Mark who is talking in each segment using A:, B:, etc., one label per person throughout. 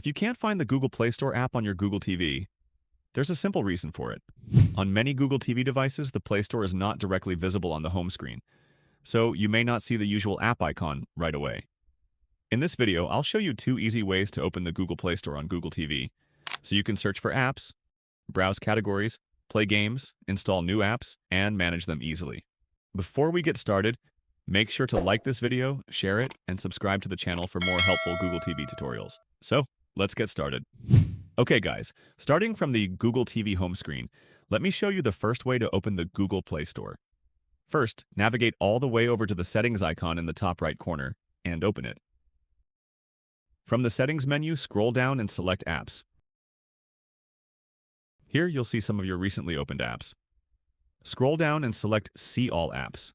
A: If you can't find the Google Play Store app on your Google TV, there's a simple reason for it. On many Google TV devices, the Play Store is not directly visible on the home screen, so you may not see the usual app icon right away. In this video, I'll show you 2 easy ways to open the Google Play Store on Google TV, so you can search for apps, browse categories, play games, install new apps, and manage them easily. Before we get started, make sure to like this video, share it, and subscribe to the channel for more helpful Google TV tutorials. So, let's get started. Okay guys, starting from the Google TV home screen, let me show you the first way to open the Google Play Store. First, navigate all the way over to the settings icon in the top right corner and open it. From the settings menu, scroll down and select apps. Here you'll see some of your recently opened apps. Scroll down and select See All Apps.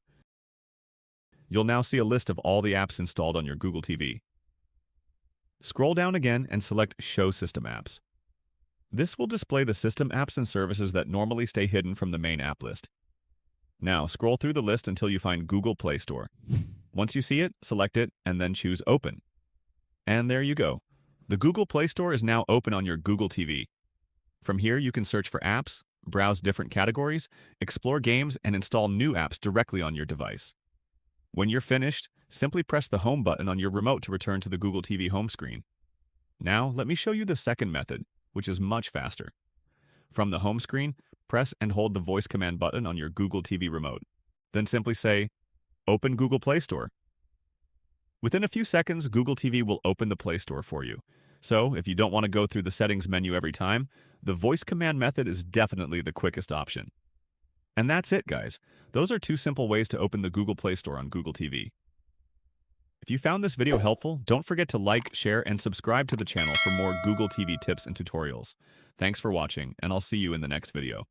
A: You'll now see a list of all the apps installed on your Google TV. Scroll down again and select Show System Apps. This will display the system apps and services that normally stay hidden from the main app list. Now, scroll through the list until you find Google Play Store. Once you see it, select it and then choose Open. And there you go. The Google Play Store is now open on your Google TV. From here, you can search for apps, browse different categories, explore games, and install new apps directly on your device. When you're finished, simply press the Home button on your remote to return to the Google TV home screen. Now, let me show you the second method, which is much faster. From the home screen, press and hold the voice command button on your Google TV remote. Then simply say, Open Google Play Store. Within a few seconds, Google TV will open the Play Store for you. So, if you don't want to go through the settings menu every time, the voice command method is definitely the quickest option. And that's it, guys. Those are 2 simple ways to open the Google Play Store on Google TV. If you found this video helpful, don't forget to like, share, and subscribe to the channel for more Google TV tips and tutorials. Thanks for watching, and I'll see you in the next video.